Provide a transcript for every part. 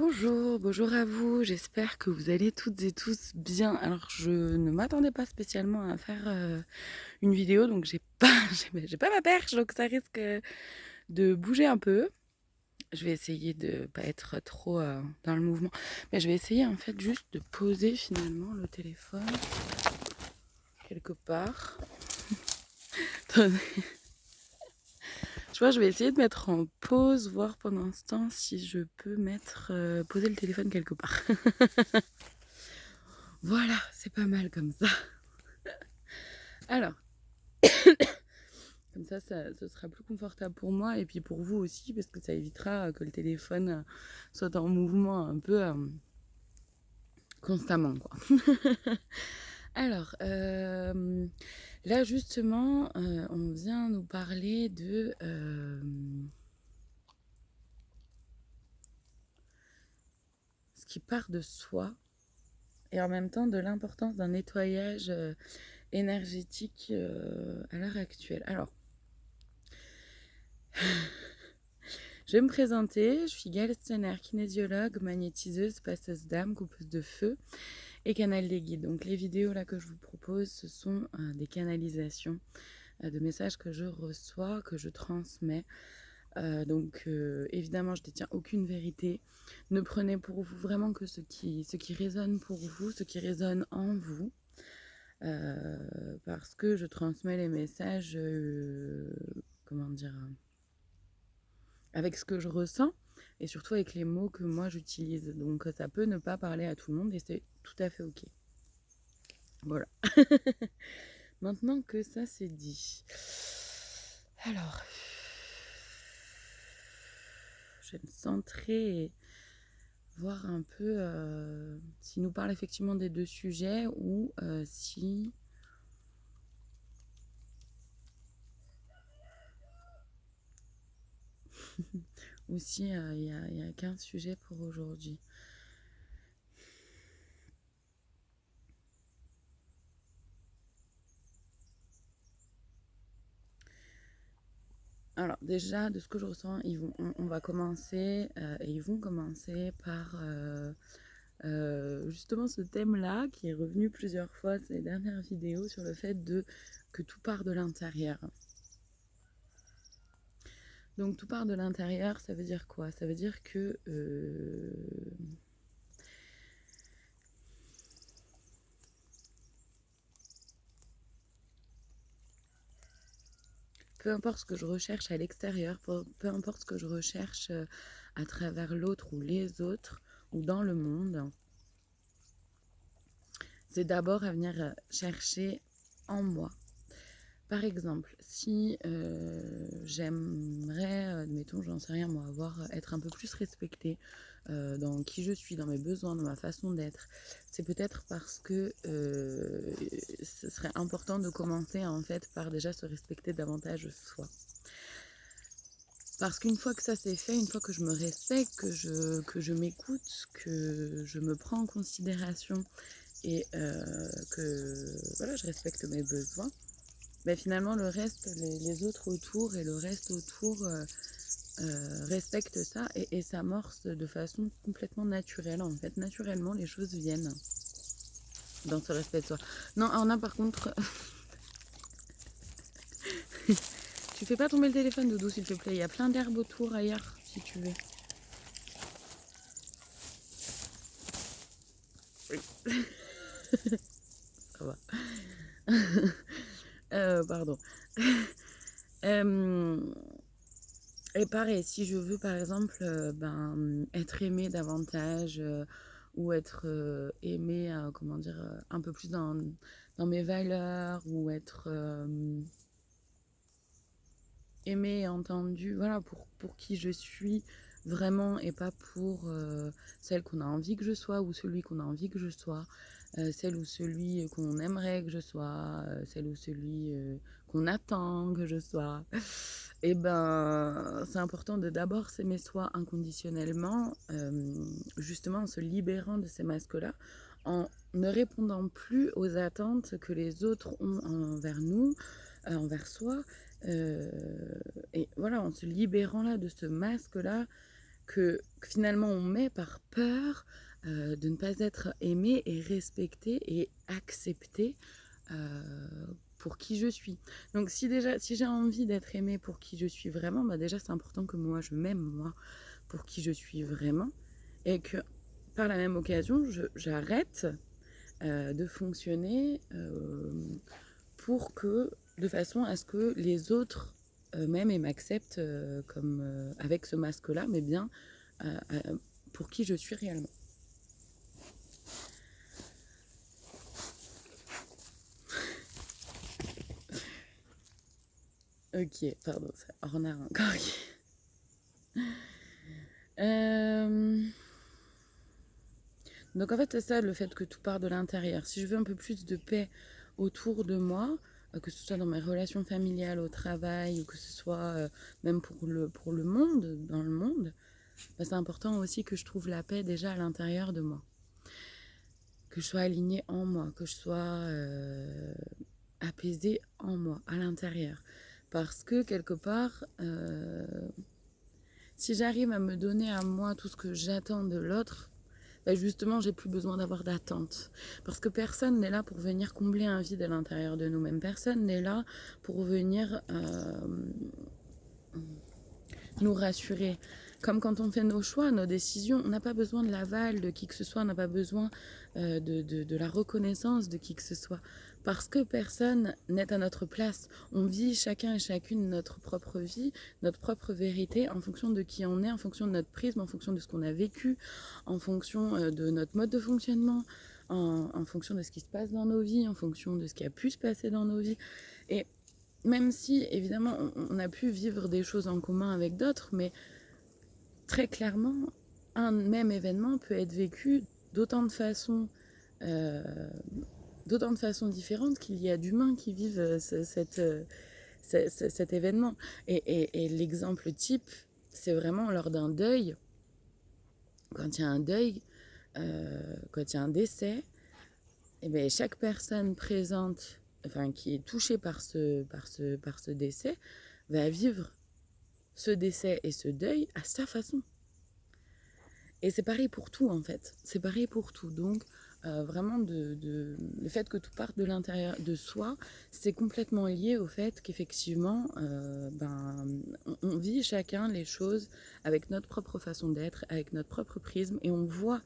Bonjour, bonjour à vous, j'espère que vous allez toutes et tous bien. Alors je ne m'attendais pas spécialement à faire une vidéo, donc j'ai pas, j'ai pas ma perche, donc ça risque de bouger un peu. Je vais essayer de pas être trop dans le mouvement, mais je vais essayer en fait juste de poser finalement le téléphone quelque part. Attendez. Je vois, je vais essayer de mettre en pause, voir pendant ce temps si je peux mettre poser le téléphone quelque part. Voilà, c'est pas mal comme ça. Alors, comme ça, ce sera plus confortable pour moi et puis pour vous aussi, parce que ça évitera que le téléphone soit en mouvement un peu constamment, quoi. Alors, là justement, on vient nous parler de ce qui part de soi et en même temps de l'importance d'un nettoyage énergétique à l'heure actuelle. Alors, je vais me présenter, je suis Galstener, kinésiologue, magnétiseuse, passeuse d'âme, coupeuse de feu et canal des guides. Donc les vidéos là que je vous propose, ce sont des canalisations de messages que je reçois, que je transmets. Donc évidemment, je ne détiens aucune vérité. Ne prenez pour vous vraiment que ce qui résonne pour vous, ce qui résonne en vous. Parce que je transmets les messages, comment dire, avec ce que je ressens et surtout avec les mots que moi j'utilise. Donc ça peut ne pas parler à tout le monde et c'est tout à fait ok. Voilà. Maintenant que ça c'est dit. Alors, je vais me centrer et voir un peu s'il nous parle effectivement des deux sujets ou si... ou si il y a qu'un sujet pour aujourd'hui. Alors déjà, de ce que je ressens, on va commencer et ils vont commencer par justement ce thème-là qui est revenu plusieurs fois ces dernières vidéos sur le fait que tout part de l'intérieur. Donc tout part de l'intérieur, ça veut dire quoi? Ça veut dire que peu importe ce que je recherche à l'extérieur, peu importe ce que je recherche à travers l'autre ou les autres ou dans le monde, c'est d'abord à venir chercher en moi. Par exemple, si j'aimerais, admettons, j'en sais rien moi, être un peu plus respectée dans qui je suis, dans mes besoins, dans ma façon d'être, c'est peut-être parce que ce serait important de commencer en fait par déjà se respecter davantage soi. Parce qu'une fois que ça c'est fait, une fois que je me respecte, que je m'écoute, que je me prends en considération et que voilà, je respecte mes besoins, ben finalement le reste, les autres autour et le reste autour respectent ça et s'amorce de façon complètement naturelle en fait. Naturellement les choses viennent dans ce respect de soi. Non, on a par contre... tu fais pas tomber le téléphone Doudou s'il te plaît, il y a plein d'herbes autour ailleurs si tu veux. Oui. Ça va. Pardon. Et pareil, si je veux par exemple être aimée davantage ou être aimée, comment dire, un peu plus dans mes valeurs ou être aimée et entendue, voilà, pour qui je suis vraiment et pas pour celle qu'on a envie que je sois ou celui qu'on a envie que je sois, celle ou celui qu'on aimerait que je sois, celle ou celui qu'on attend que je sois. Et ben, c'est important de d'abord s'aimer soi inconditionnellement, justement en se libérant de ces masques-là, en ne répondant plus aux attentes que les autres ont envers nous, envers soi, et voilà, en se libérant là de ce masque-là, que finalement on met par peur de ne pas être aimé et respecté et accepté pour qui je suis. Donc si j'ai envie d'être aimée pour qui je suis vraiment, bah déjà c'est important que moi je m'aime moi pour qui je suis vraiment et que par la même occasion j'arrête de fonctionner de façon à ce que les autres m'aiment et m'acceptent comme avec ce masque-là, mais bien pour qui je suis réellement. Ok, pardon, c'est Orna encore. Donc en fait c'est ça le fait que tout part de l'intérieur. Si je veux un peu plus de paix autour de moi, que ce soit dans mes relations familiales, au travail, ou que ce soit même pour le monde, dans le monde, bah, c'est important aussi que je trouve la paix déjà à l'intérieur de moi. Que je sois alignée en moi, que je sois apaisée en moi, à l'intérieur. Parce que quelque part, si j'arrive à me donner à moi tout ce que j'attends de l'autre, bah justement, j'ai plus besoin d'avoir d'attente. Parce que personne n'est là pour venir combler un vide à l'intérieur de nous-mêmes. Personne n'est là pour venir nous rassurer. Comme quand on fait nos choix, nos décisions, on n'a pas besoin de l'aval de qui que ce soit, on n'a pas besoin de la reconnaissance de qui que ce soit. Parce que personne n'est à notre place. On vit chacun et chacune notre propre vie, notre propre vérité en fonction de qui on est, en fonction de notre prisme, en fonction de ce qu'on a vécu, en fonction de notre mode de fonctionnement, en fonction de ce qui se passe dans nos vies, en fonction de ce qui a pu se passer dans nos vies. Et même si, évidemment, on a pu vivre des choses en commun avec d'autres, mais très clairement, un même événement peut être vécu d'autant de façons différentes qu'il y a d'humains qui vivent cet événement. Et l'exemple type, c'est vraiment lors d'un deuil. Quand il y a un deuil, quand il y a un décès, et bien chaque personne présente, enfin qui est touchée par ce décès, va vivre ce décès et ce deuil à sa façon. Et c'est pareil pour tout en fait. C'est pareil pour tout. Donc vraiment le fait que tout parte de l'intérieur de soi, c'est complètement lié au fait qu'effectivement on vit chacun les choses avec notre propre façon d'être, avec notre propre prisme, et on voit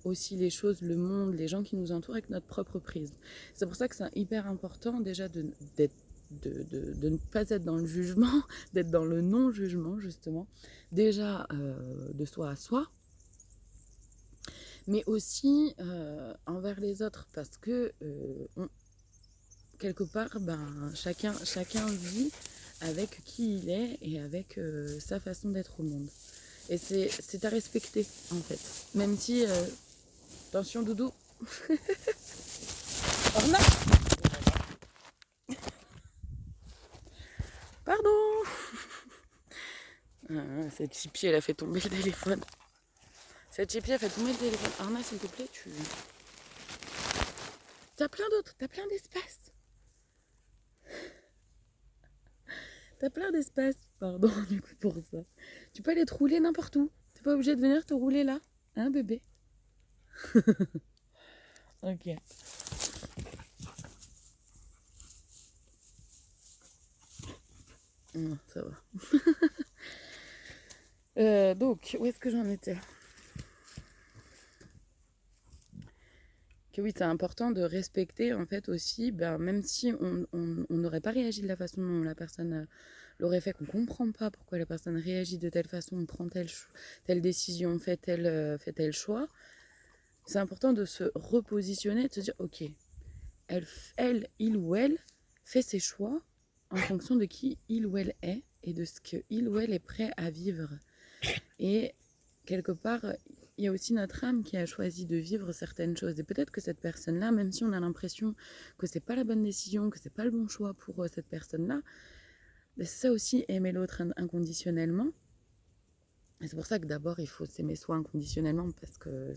aussi les choses, le monde, les gens qui nous entourent avec notre propre prisme. C'est pour ça que c'est hyper important déjà de ne pas être dans le jugement, d'être dans le non-jugement justement, déjà de soi à soi, mais aussi envers les autres, parce que quelque part, chacun vit avec qui il est et avec sa façon d'être au monde. Et c'est à respecter, en fait. Même si... attention, doudou. Orna. Pardon. Cette chipie, elle a fait tomber le téléphone. Cette chipie a fait tomber le téléphone. Orna, s'il te plaît, t'as plein d'autres, t'as plein d'espace. T'as plein d'espace, pardon, du coup, pour ça. Tu peux aller te rouler n'importe où. T'es pas obligé de venir te rouler là, hein, bébé. Ok. Non, ça va. Donc, où est-ce que j'en étais? Que oui, c'est important de respecter en fait aussi, même si on n'aurait pas réagi de la façon dont la personne l'aurait fait, qu'on ne comprend pas pourquoi la personne réagit de telle façon, prend telle décision, fait tel choix, c'est important de se repositionner, de se dire ok, il ou elle fait ses choix en fonction de qui il ou elle est et de ce qu'il ou elle est prêt à vivre. Et quelque part, il y a aussi notre âme qui a choisi de vivre certaines choses. Et peut-être que cette personne-là, même si on a l'impression que c'est pas la bonne décision, que c'est pas le bon choix pour cette personne-là, c'est ça aussi, aimer l'autre inconditionnellement. Et c'est pour ça que d'abord, il faut s'aimer soi inconditionnellement, parce que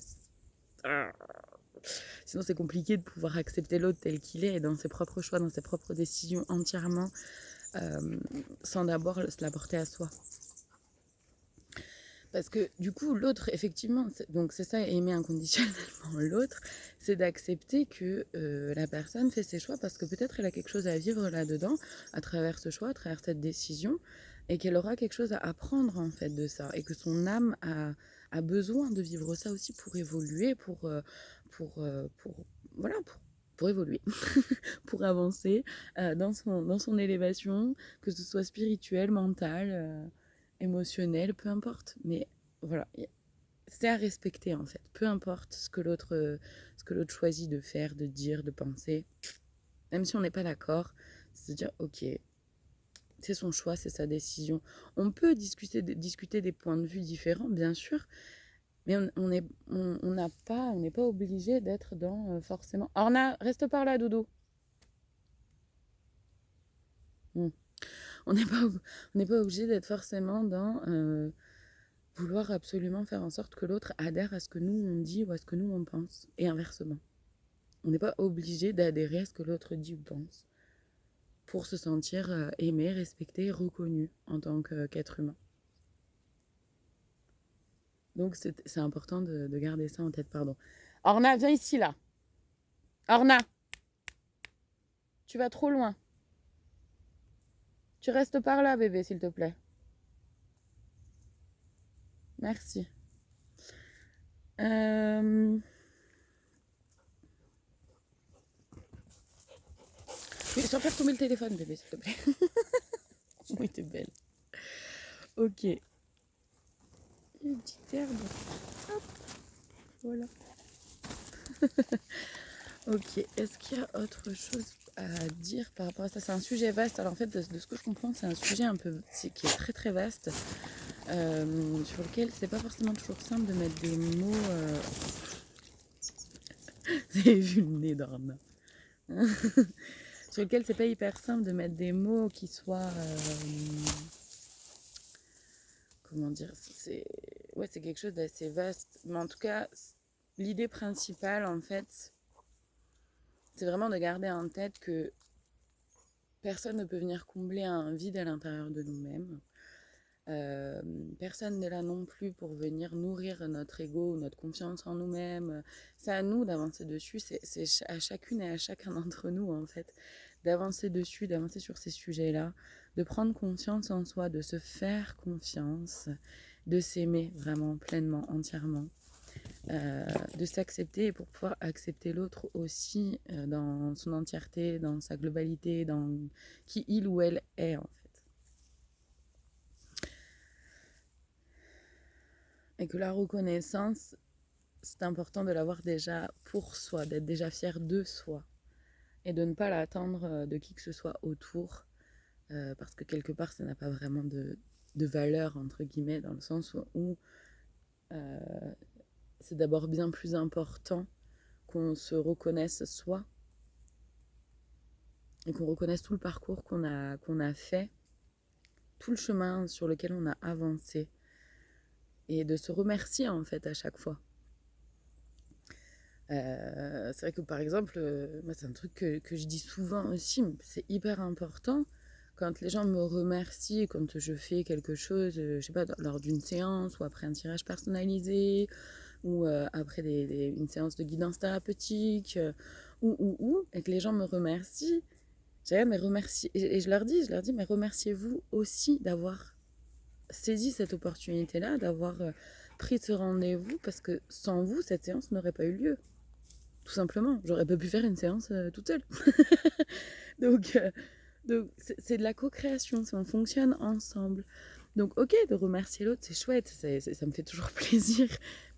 sinon c'est compliqué de pouvoir accepter l'autre tel qu'il est, dans ses propres choix, dans ses propres décisions entièrement, sans d'abord se l'apporter à soi. Parce que du coup, l'autre, effectivement, donc c'est ça, aimer inconditionnellement l'autre, c'est d'accepter que la personne fait ses choix parce que peut-être elle a quelque chose à vivre là-dedans, à travers ce choix, à travers cette décision, et qu'elle aura quelque chose à apprendre en fait de ça, et que son âme a besoin de vivre ça aussi pour évoluer, pour voilà, pour évoluer, pour avancer dans son élévation, que ce soit spirituelle, mentale. Émotionnel, peu importe. Mais voilà, c'est à respecter en fait. Peu importe ce que l'autre choisit de faire, de dire, de penser. Même si on n'est pas d'accord, c'est de dire ok, c'est son choix, c'est sa décision. On peut discuter des points de vue différents, bien sûr, mais on n'est pas obligé d'être dans forcément. Orna, reste par là, Doudou. Hmm. On n'est pas obligé d'être forcément dans vouloir absolument faire en sorte que l'autre adhère à ce que nous on dit ou à ce que nous on pense, et inversement. On n'est pas obligé d'adhérer à ce que l'autre dit ou pense pour se sentir aimé, respecté, reconnu en tant qu'être humain. Donc c'est important de garder ça en tête, pardon. Orna, viens ici là. Orna, tu vas trop loin. Tu restes par là, bébé, s'il te plaît. Merci. Oui, sans faire tomber le téléphone, bébé, s'il te plaît. Oui, t'es belle. Ok. Une petite herbe. Hop. Voilà. Ok. Est-ce qu'il y a autre chose à dire par rapport à ça? C'est un sujet vaste. Alors en fait, de ce que je comprends, c'est un sujet un peu qui est très très vaste, sur lequel c'est pas forcément toujours simple de mettre des mots. Vous avez vu le nez d'Orna. Sur lequel c'est pas hyper simple de mettre des mots qui soient. Comment dire, c'est ouais, c'est quelque chose d'assez vaste. Mais en tout cas, l'idée principale, en fait, c'est vraiment de garder en tête que personne ne peut venir combler un vide à l'intérieur de nous-mêmes. Personne n'est là non plus pour venir nourrir notre ego ou notre confiance en nous-mêmes. C'est à nous d'avancer dessus. C'est à chacune et à chacun d'entre nous, en fait, d'avancer dessus, d'avancer sur ces sujets-là, de prendre conscience en soi, de se faire confiance, de s'aimer vraiment pleinement, entièrement, de s'accepter, et pour pouvoir accepter l'autre aussi dans son entièreté, dans sa globalité, dans qui il ou elle est, en fait. Et que la reconnaissance, c'est important de l'avoir déjà pour soi, d'être déjà fier de soi, et de ne pas l'attendre de qui que ce soit autour, parce que quelque part, ça n'a pas vraiment de valeur, entre guillemets, dans le sens où c'est d'abord bien plus important qu'on se reconnaisse soi, et qu'on reconnaisse tout le parcours qu'on a fait, tout le chemin sur lequel on a avancé, et de se remercier en fait à chaque fois. C'est vrai que par exemple, moi c'est un truc que je dis souvent aussi, c'est hyper important quand les gens me remercient, quand je fais quelque chose, je sais pas, lors d'une séance ou après un tirage personnalisé ou après une séance de guidance thérapeutique et que les gens me remercient, mais remercie, et je leur dis, mais remerciez-vous aussi d'avoir saisi cette opportunité-là, d'avoir pris ce rendez-vous, parce que sans vous, cette séance n'aurait pas eu lieu. Tout simplement, j'aurais pas pu faire une séance toute seule. donc, c'est de la co-création, on fonctionne ensemble. Donc ok, de remercier l'autre, c'est chouette, ça me fait toujours plaisir,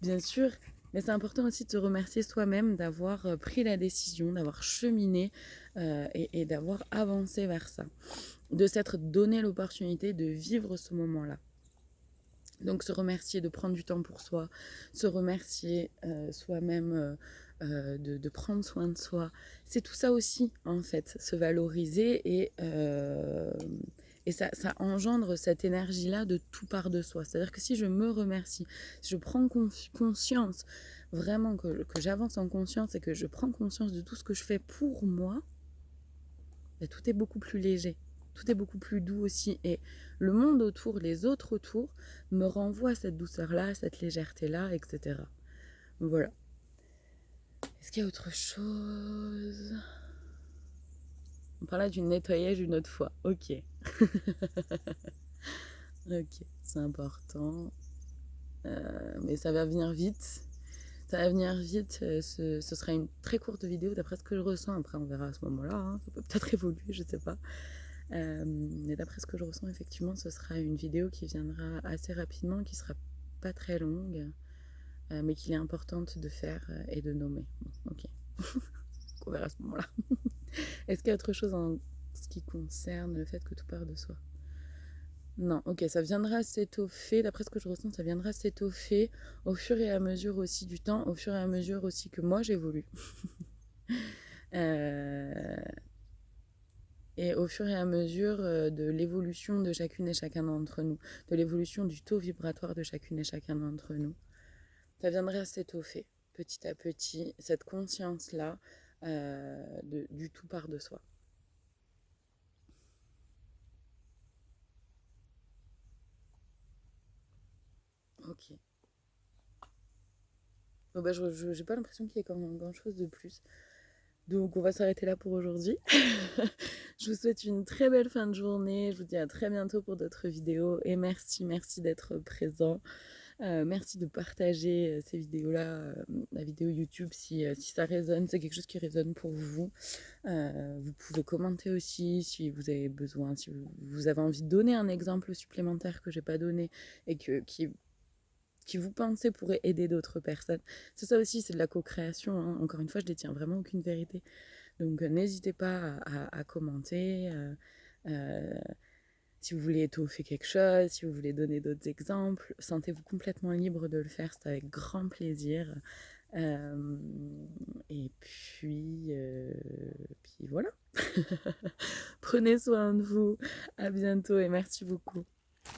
bien sûr. Mais c'est important aussi de se remercier soi-même d'avoir pris la décision, d'avoir cheminé et d'avoir avancé vers ça. De s'être donné l'opportunité de vivre ce moment-là. Donc se remercier de prendre du temps pour soi, se remercier soi-même de prendre soin de soi. C'est tout ça aussi, en fait, se valoriser, et ça engendre cette énergie-là de tout part de soi. C'est-à-dire que si je me remercie, si je prends conscience, vraiment que j'avance en conscience et que je prends conscience de tout ce que je fais pour moi, ben, tout est beaucoup plus léger. tout est beaucoup plus doux aussi. Et le monde autour, les autres autour, me renvoient cette douceur-là, cette légèreté-là, etc. Voilà. Est-ce qu'il y a autre chose? On parlait du nettoyage une autre fois. Ok. Ok, c'est important. Mais ça va venir vite. Ça va venir vite. Ce sera une très courte vidéo d'après ce que je ressens. Après, on verra à ce moment-là. Hein. Ça peut peut-être évoluer, je sais pas. Mais d'après ce que je ressens, effectivement, ce sera une vidéo qui viendra assez rapidement, qui sera pas très longue, mais qu'il est importante de faire et de nommer. Bon, ok. On verra à ce moment-là. Est-ce qu'il y a autre chose en ce qui concerne le fait que tout part de soi? Non, ok, ça viendra s'étoffer, d'après ce que je ressens, ça viendra s'étoffer au fur et à mesure aussi du temps, au fur et à mesure aussi que moi j'évolue. Euh, et au fur et à mesure de l'évolution de chacune et chacun d'entre nous, de l'évolution du taux vibratoire de chacune et chacun d'entre nous, ça viendra s'étoffer petit à petit, cette conscience-là du tout part de soi. Ok. Bon, bah, j'ai pas l'impression qu'il y ait grand-chose de plus. Donc on va s'arrêter là pour aujourd'hui. Je vous souhaite une très belle fin de journée. Je vous dis à très bientôt pour d'autres vidéos. Et merci d'être présent. Merci de partager ces vidéos-là, la vidéo YouTube, si ça résonne, c'est quelque chose qui résonne pour vous. Vous pouvez commenter aussi si vous avez besoin, si vous avez envie de donner un exemple supplémentaire que j'ai pas donné et qui vous pensez pourrait aider d'autres personnes. C'est ça aussi, c'est de la co-création. Hein. Encore une fois, je détiens vraiment aucune vérité. Donc n'hésitez pas à commenter. Si vous voulez étoffer quelque chose, si vous voulez donner d'autres exemples, sentez-vous complètement libre de le faire, c'est avec grand plaisir. Et puis voilà. Prenez soin de vous. À bientôt et merci beaucoup.